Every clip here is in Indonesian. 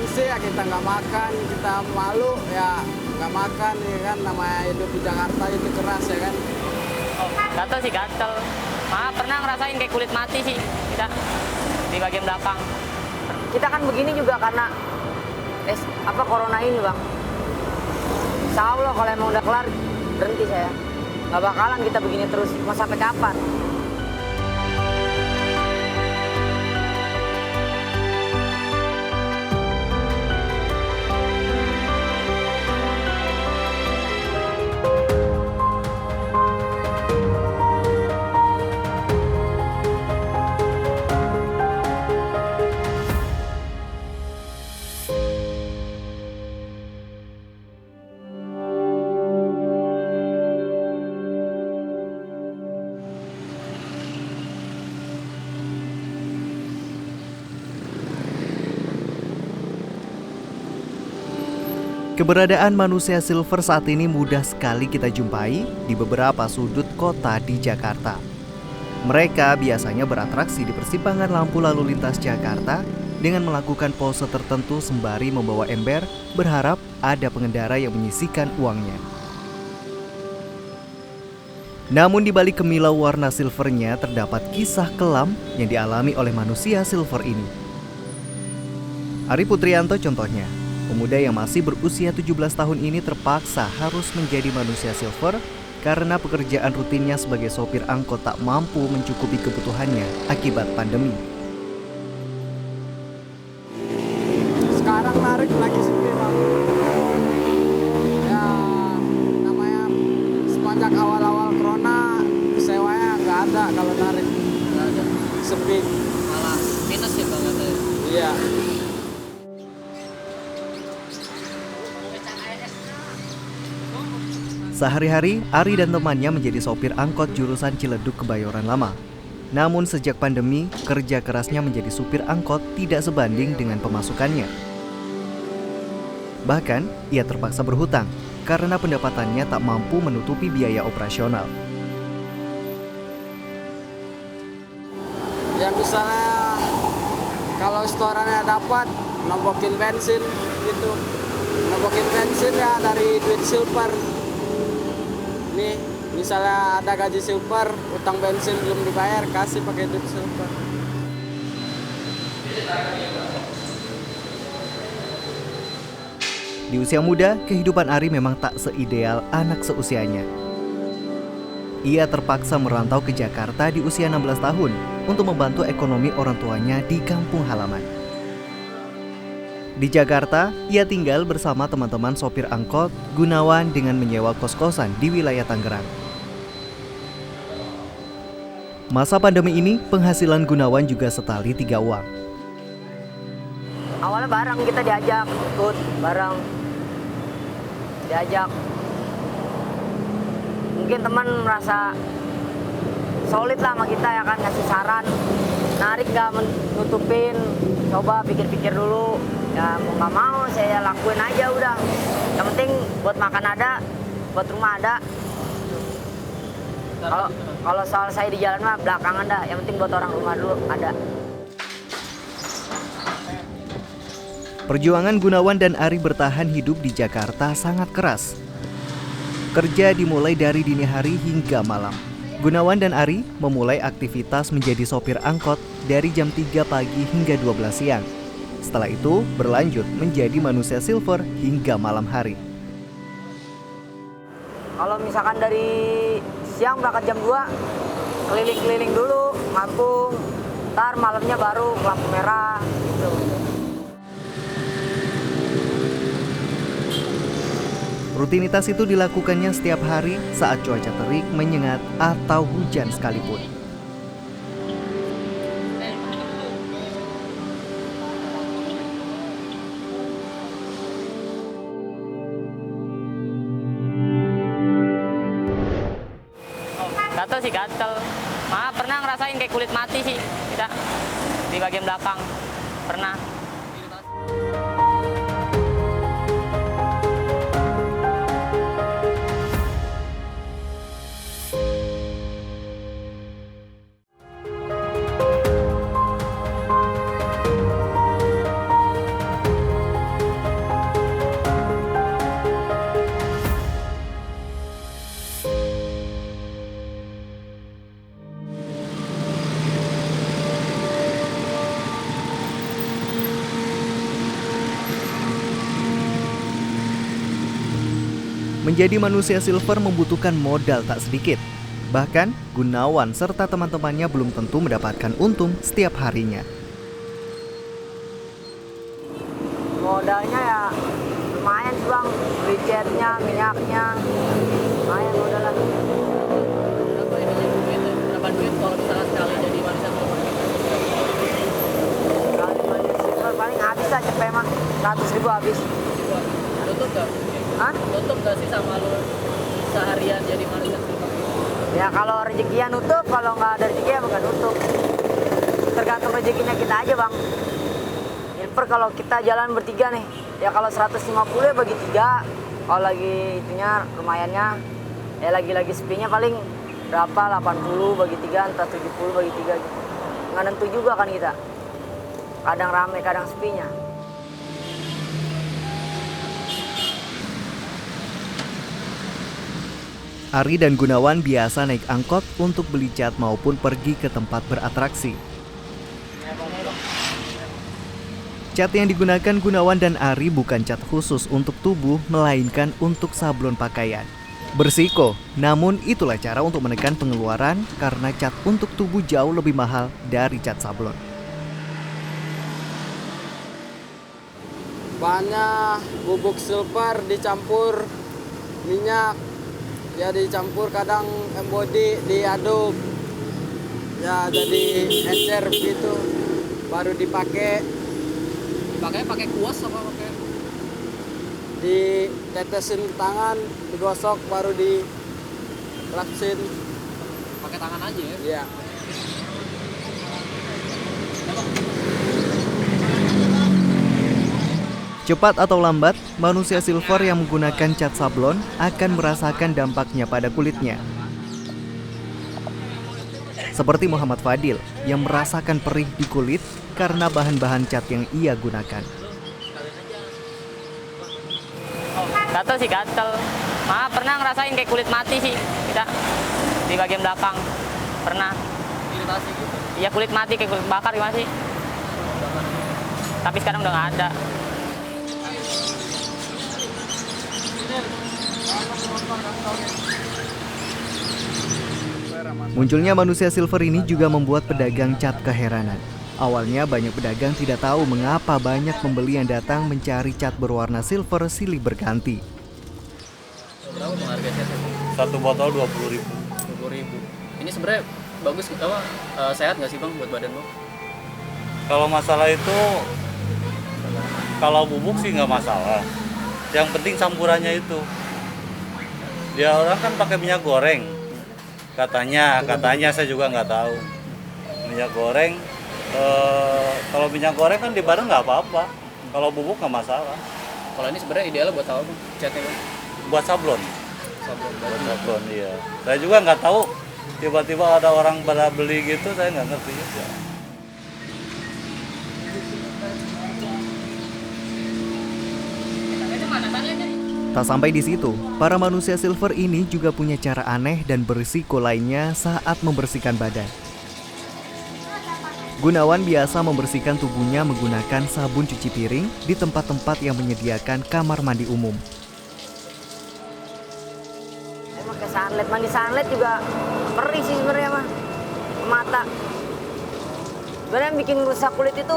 gengsi ya kita nggak makan, kita malu ya nggak makan ya kan, namanya hidup di Jakarta itu keras ya kan. Gatel sih gatel. Pernah ngerasain kayak kulit mati sih kita di bagian belakang. Kita kan begini juga karena corona ini bang. Insya Allah kalau emang udah kelar berhenti saya. Nggak bakalan kita begini terus. Mau sampai kapan? Keberadaan manusia silver saat ini mudah sekali kita jumpai di beberapa sudut kota di Jakarta. Mereka biasanya beratraksi di persimpangan lampu lalu lintas Jakarta dengan melakukan pose tertentu sembari membawa ember, berharap ada pengendara yang menyisihkan uangnya. Namun di balik kemilau warna silvernya terdapat kisah kelam yang dialami oleh manusia silver ini. Ari Putrianto contohnya. Pemuda yang masih berusia 17 tahun ini terpaksa harus menjadi manusia silver karena pekerjaan rutinnya sebagai sopir angkot tak mampu mencukupi kebutuhannya akibat pandemi. Sekarang narik lagi sepi bang. Ya namanya sepanjang awal-awal corona sewanya nggak ada kalau narik. Nggak ada. Sepi. Malah minus ya bang katanya. Iya. Sehari-hari, Ari dan temannya menjadi sopir angkot jurusan Ciledug Kebayoran Lama. Namun sejak pandemi, kerja kerasnya menjadi supir angkot tidak sebanding dengan pemasukannya. Bahkan, ia terpaksa berhutang karena pendapatannya tak mampu menutupi biaya operasional. Ya misalnya kalau setorannya dapat, nombokin bensin gitu. Nombokin bensin ya dari duit silver. Nih, misalnya ada gaji silver, utang bensin belum dibayar, kasih pakai duit silver. Di usia muda, kehidupan Ari memang tak seideal anak seusianya. Ia terpaksa merantau ke Jakarta di usia 16 tahun untuk membantu ekonomi orang tuanya di kampung halaman. Di Jakarta, ia tinggal bersama teman-teman sopir angkot Gunawan dengan menyewa kos-kosan di wilayah Tangerang. Masa pandemi ini, penghasilan Gunawan juga setali 3 uang. Awalnya bareng kita diajak ikut bareng. Diajak. Mungkin teman merasa solid lah sama kita ya kan, ngasih saran. Narik gak menutupin, coba pikir-pikir dulu. Ya mau gak mau saya lakuin aja udah. Yang penting buat makan ada, buat rumah ada. Kalau soal saya di jalan mah belakangan dah. Yang penting buat orang rumah dulu ada. Perjuangan Gunawan dan Ari bertahan hidup di Jakarta sangat keras. Kerja dimulai dari dini hari hingga malam. Gunawan dan Ari memulai aktivitas menjadi sopir angkot dari jam 3 pagi hingga 12 siang. Setelah itu berlanjut menjadi manusia silver hingga malam hari. Kalau misalkan dari siang berangkat jam 2, keliling-keliling dulu, ngampung. Ntar malamnya baru lampu merah gitu. Rutinitas itu dilakukannya setiap hari saat cuaca terik, menyengat, atau hujan sekalipun. Gatel sih gatel. Pernah ngerasain kayak kulit mati sih kita di bagian belakang. Pernah. Menjadi manusia silver membutuhkan modal tak sedikit. Bahkan, Gunawan serta teman-temannya belum tentu mendapatkan untung setiap harinya. Modalnya ya lumayan sih bang, beli catnya, minyaknya, lumayan modalnya. Berapa duit kalau misalnya sekali jadi manusia silver? Kali manusia silver paling habis lah cepet mah, 100.000 habis. Tutup gak? Hah? Tutup gak sih sama lu seharian jadi manusia silver? Ya kalau rezekinya nutup, kalau nggak ada rezeki ya bukan nutup. Tergantung rezekinya kita aja bang. Silver kalau kita jalan bertiga nih, ya kalau 150 ya bagi 3. Kalau lagi itunya lumayannya, ya lagi sepinya paling berapa, 80 bagi 3, entah 70 bagi 3 gitu. Nggak nentu juga kan kita. Kadang rame, kadang sepinya. Ari dan Gunawan biasa naik angkot untuk beli cat maupun pergi ke tempat beratraksi. Cat yang digunakan Gunawan dan Ari bukan cat khusus untuk tubuh, melainkan untuk sablon pakaian. Bersiko, namun itulah cara untuk menekan pengeluaran karena cat untuk tubuh jauh lebih mahal dari cat sablon. Bahannya bubuk silver dicampur minyak, ya dicampur kadang embody diaduk, ya jadi encer gitu, baru dipakai. Pakai kuas apa pakai? Ditetesin ke tangan, digosok, baru dilapsin. Pakai tangan aja ya? Iya. Cepat atau lambat, manusia silver yang menggunakan cat sablon akan merasakan dampaknya pada kulitnya. Seperti Muhammad Fadil yang merasakan perih di kulit karena bahan-bahan cat yang ia gunakan. Gatel sih gatel. Pernah ngerasain kayak kulit mati sih kita di bagian belakang. Pernah. Iritasi gitu? Iya kulit mati kayak kulit bakar gimana sih? Tapi sekarang udah nggak ada. Munculnya manusia silver ini juga membuat pedagang cat keheranan. Awalnya banyak pedagang tidak tahu mengapa banyak pembeli yang datang mencari cat berwarna silver silih berganti. Berapa bang harga catnya? Satu botol 20.000. 20.000. Ini sebenarnya bagus apa sehat nggak sih bang buat badan lo? Kalau masalah itu, kalau bubuk sih nggak masalah. Yang penting campurannya itu. Dia orang kan pakai minyak goreng. Katanya saya juga nggak tahu. Minyak goreng, kalau minyak goreng kan di badan nggak apa-apa. Kalau bubuk nggak masalah. Kalau ini sebenarnya idealnya buat apa bang? Catnya bang? Buat sablon. Sablon. Buat sablon, iya. Saya juga nggak tahu. Tiba-tiba ada orang pada beli gitu, saya nggak ngerti juga. Tak sampai di situ, para manusia silver ini juga punya cara aneh dan berisiko lainnya saat membersihkan badan. Gunawan biasa membersihkan tubuhnya menggunakan sabun cuci piring di tempat-tempat yang menyediakan kamar mandi umum. Saya pakai sunlight, mandi sunlight juga perih sih sebenarnya mah, ke mata. Sebenarnya yang bikin rusak kulit itu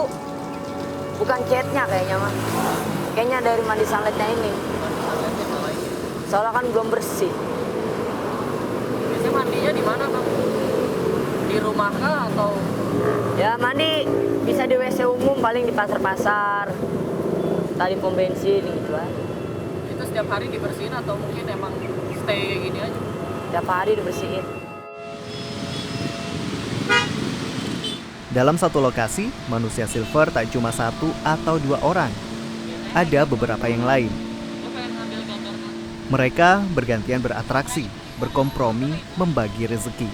bukan catnya kayaknya mah, kayaknya dari mandi sunlightnya ini. Soalnya kan belum bersih. Biasanya mandinya di mana bang? Di rumah kah atau? Ya mandi bisa di WC umum, paling di pasar-pasar, tadi pom bensin gitu lah. Itu setiap hari dibersihin atau mungkin emang stay kayak gini aja? Tiap hari dibersihin. Dalam satu lokasi, manusia silver tak cuma 1 atau 2 orang. Ada beberapa yang lain. Mereka bergantian beratraksi, berkompromi, membagi rezeki.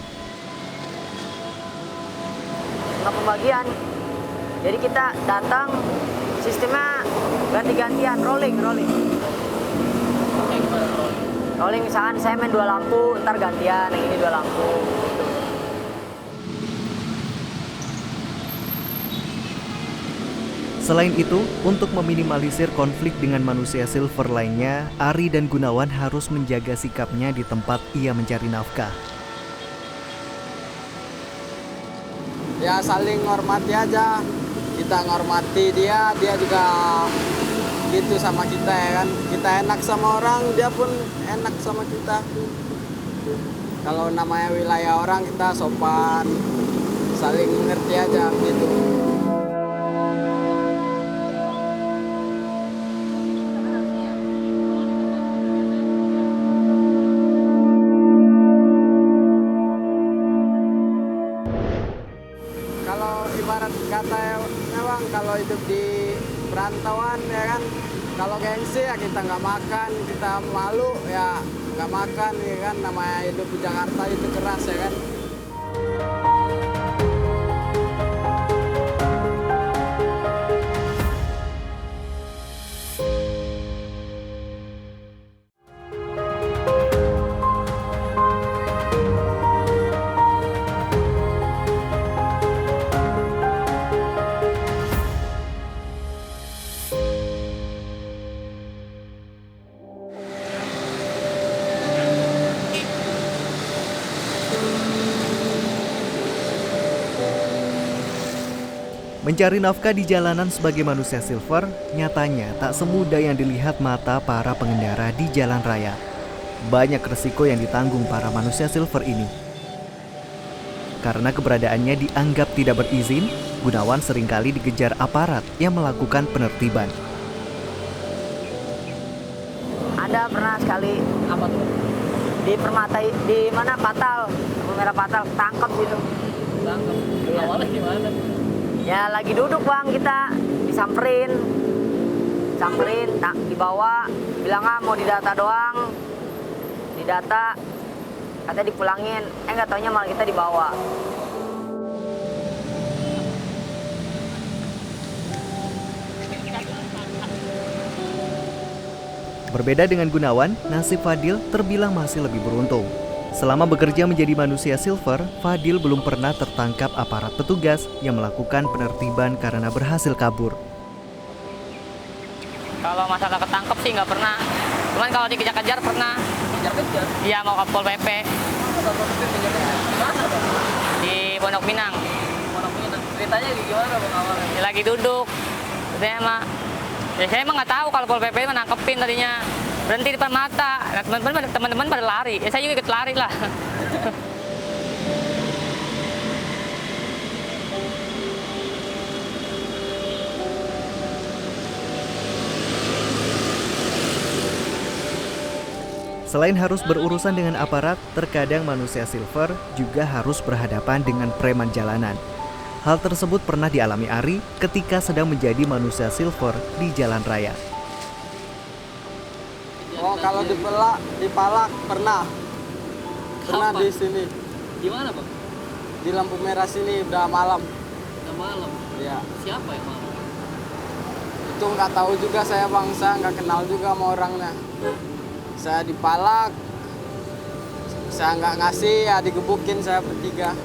Nggak pembagian. Jadi kita datang, sistemnya ganti-gantian, rolling. Rolling misalkan saya main 2 lampu, ntar gantian, yang ini 2 lampu. Gitu. Selain itu, untuk meminimalisir konflik dengan manusia silver lainnya, Ari dan Gunawan harus menjaga sikapnya di tempat ia mencari nafkah. Ya saling menghormati aja, kita menghormati dia, dia juga gitu sama kita ya kan. Kita enak sama orang, dia pun enak sama kita. Kalau namanya wilayah orang kita sopan, saling mengerti aja gitu. Kalau ibarat kata memang kalau hidup di perantauan ya kan, kalau gengsi ya kita nggak makan, kita malu ya nggak makan ya kan, namanya hidup di Jakarta itu keras ya kan. Mencari nafkah di jalanan sebagai manusia silver, nyatanya tak semudah yang dilihat mata para pengendara di jalan raya. Banyak resiko yang ditanggung para manusia silver ini. Karena keberadaannya dianggap tidak berizin, Gunawan seringkali dikejar aparat yang melakukan penertiban. Ada pernah sekali apa tuh? Di Permata, di mana Patal, lampu merah Patal, tangkap gitu. Tangkap. Awalnya gimana? Ya lagi duduk bang, kita disamperin, dibawa, bilang mau didata doang, didata, katanya dipulangin, nggak taunya malah kita dibawa. Berbeda dengan Gunawan, nasib Fadil terbilang masih lebih beruntung. Selama bekerja menjadi manusia silver, Fadil belum pernah tertangkap aparat petugas yang melakukan penertiban karena berhasil kabur. Kalau masalah ketangkep sih nggak pernah. Cuman kalau dikejar-kejar pernah. Kejar-kejar? Iya, mau ke Pol PP. Di Pondok Pinang. Pondok Pinang. Ceritanya gimana bang awalnya? Ya, lagi duduk. Saya emang nggak tahu kalau Pol PP menangkepin tadinya. Berhenti di depan mata. Nah, teman-teman pada lari. Ya saya juga ikut lari lah. Selain harus berurusan dengan aparat, terkadang manusia silver juga harus berhadapan dengan preman jalanan. Hal tersebut pernah dialami Ari ketika sedang menjadi manusia silver di jalan raya. Oh, kalau dipalak pernah di sini. Di mana bang? Di lampu merah sini udah malam. Udah malam. Ya. Siapa yang malam? Itu nggak tahu juga saya bang, saya nggak kenal juga sama orangnya. Saya dipalak, saya nggak ngasih ya digebukin saya bertiga.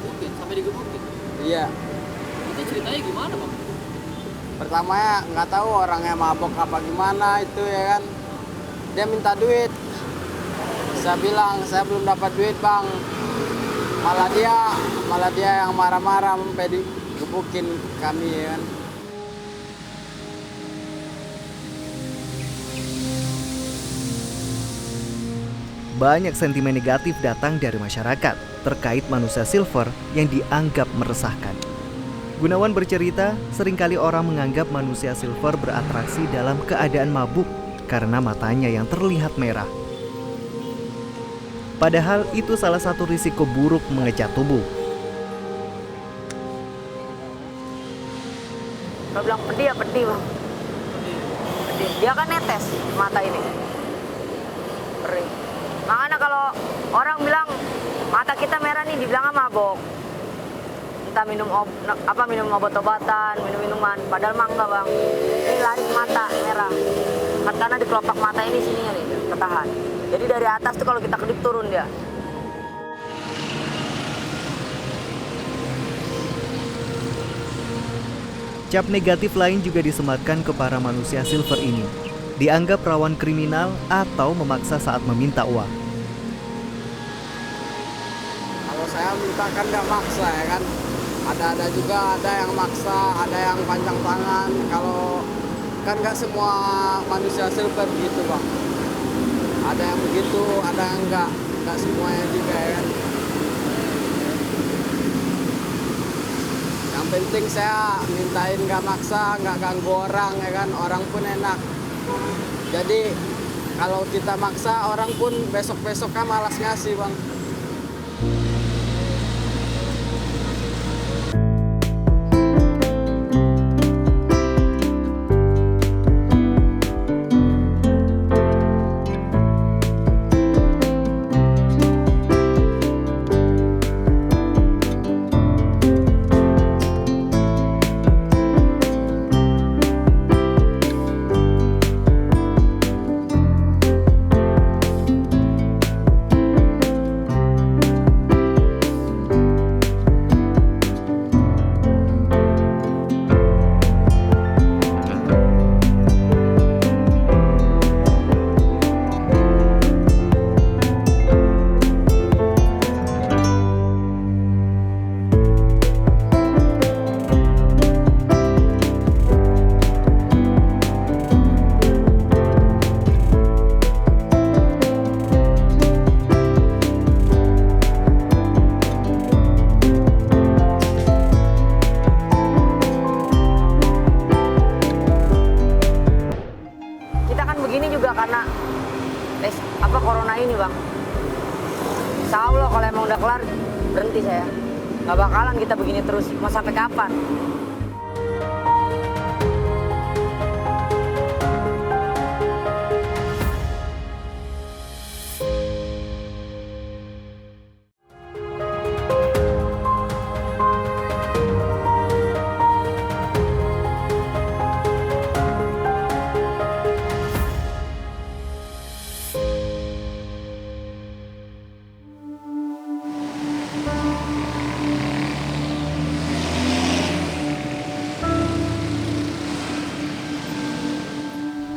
Gebukin? Sampai digebukin? Iya. Itu ceritanya gimana bang? Pertamanya nggak tahu orangnya mabok apa gimana itu ya kan. Dia minta duit. Saya bilang saya belum dapat duit bang. Malah dia yang marah-marah sampai digebukin kami ya kan. Banyak sentimen negatif datang dari masyarakat terkait manusia silver yang dianggap meresahkan. Gunawan bercerita, seringkali orang menganggap manusia silver beratraksi dalam keadaan mabuk karena matanya yang terlihat merah. Padahal itu salah satu risiko buruk mengecat tubuh. Kalau bilang pedih ya pedih bang. Pedih. Dia kan netes mata ini. Perih. Makanya kalau orang bilang mata kita merah nih, dibilangnya mabok. Entah minum obat-obatan, minum minuman. Padahal mah enggak bang. Ini lari mata merah. Karena di kelopak mata ini sininya nih ketahan. Jadi dari atas tuh kalau kita kedip turun dia. Cap negatif lain juga disematkan ke para manusia silver ini. Dianggap rawan kriminal atau memaksa saat meminta uang. Kalau saya minta kan nggak maksa ya kan. Ada juga ada yang maksa, ada yang panjang tangan. Kalau kan nggak semua manusia silver gitu bang. Ada yang begitu, ada yang nggak semuanya juga ya kan. Yang penting saya mintain nggak maksa, nggak ganggu orang ya kan. Orang pun enak. Jadi kalau kita maksa orang pun besok-besoknya malas ngasih bang. Karena corona ini bang. Insya Allah kalau emang udah kelar berhenti saya. Nggak bakalan kita begini terus. Mau sampai kapan?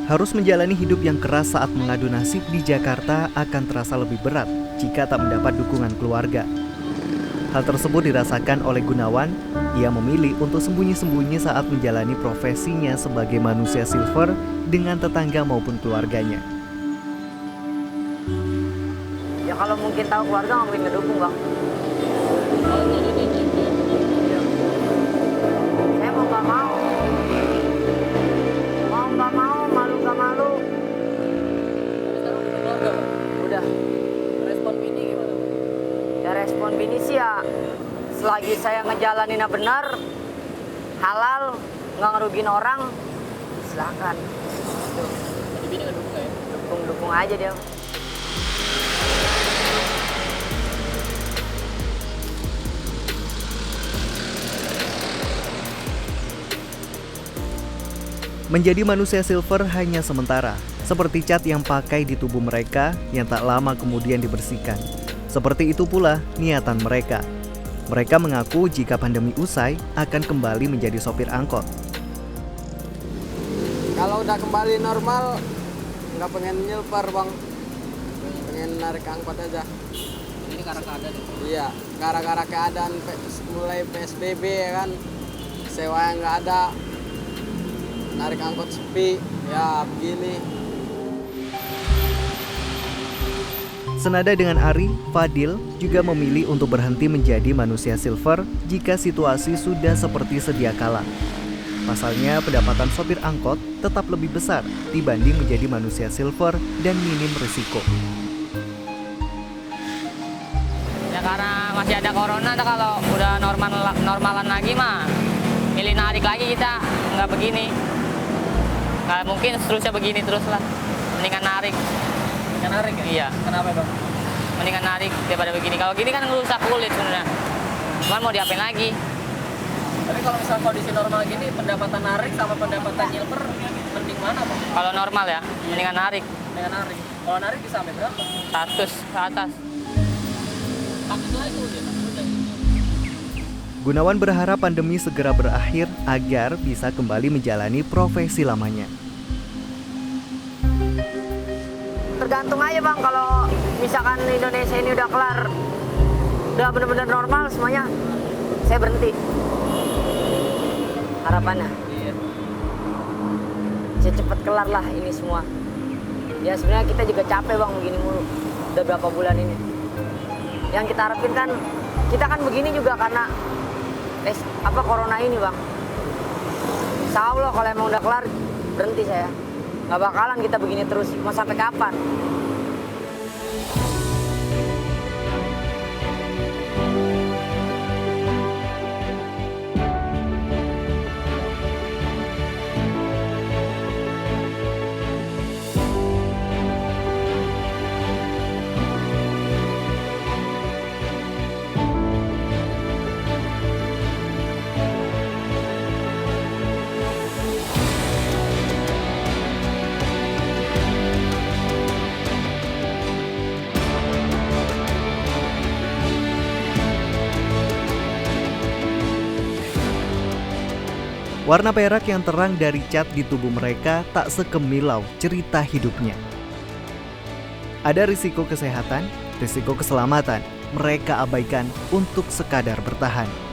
Harus menjalani hidup yang keras saat mengadu nasib di Jakarta akan terasa lebih berat jika tak mendapat dukungan keluarga. Hal tersebut dirasakan oleh Gunawan. Ia memilih untuk sembunyi-sembunyi saat menjalani profesinya sebagai manusia silver dengan tetangga maupun keluarganya. Ya kalau mungkin tahu keluarga nggak mungkin ngedukung bang. Saya mau nggak mau. Nggak mau, malu nggak malu. Udah. Respon bini gimana? Ya respon bini sih ya, selagi saya ngejalaninnya benar, halal, nggak ngerugiin orang, silakan. Jadi bini nggak dukung ya? Dukung aja dia. Menjadi manusia silver hanya sementara, seperti cat yang pakai di tubuh mereka yang tak lama kemudian dibersihkan. Seperti itu pula niatan mereka. Mereka mengaku jika pandemi usai akan kembali menjadi sopir angkot. Kalau udah kembali normal, nggak pengen nyelper bang, pengen narik angkot aja. Ini karena keadaan ya? Iya, gara-gara keadaan mulai PSBB ya kan, sewa yang nggak ada. Narik angkot sepi, ya begini. Senada dengan Ari, Fadil juga memilih untuk berhenti menjadi manusia silver jika situasi sudah seperti sedia kala. Pasalnya, pendapatan sopir angkot tetap lebih besar dibanding menjadi manusia silver dan minim risiko. Ya karena masih ada corona, kalau udah normalan lagi mah milih narik lagi kita, nggak begini. Nggak mungkin seterusnya begini terus lah. Mendingan narik. Mendingan narik ya? Iya. Kenapa bang? Mendingan narik daripada begini. Kalau gini kan ngerusak kulit sebenarnya. Cuman mau diapain lagi? Tapi kalau misalnya kondisi normal gini, pendapatan narik sama pendapatan nyilper mending mana bang? Kalau normal ya, mendingan narik. Mendingan narik. Kalau narik bisa sampai berapa? 100 ke atas. Tapi itu aja udah. Gunawan berharap pandemi segera berakhir agar bisa kembali menjalani profesi lamanya. Tergantung aja bang, kalau misalkan Indonesia ini udah kelar, udah benar-benar normal semuanya, saya berhenti. Harapannya bisa cepet kelar lah ini semua. Ya sebenarnya kita juga capek bang begini mulu, udah berapa bulan ini. Yang kita harapin kan, kita kan begini juga karena corona ini bang. Insya Allah kalau emang udah kelar, berhenti saya. Nggak bakalan kita begini terus, mau sampai kapan? Warna perak yang terang dari cat di tubuh mereka tak sekemilau cerita hidupnya. Ada risiko kesehatan, risiko keselamatan, mereka abaikan untuk sekadar bertahan.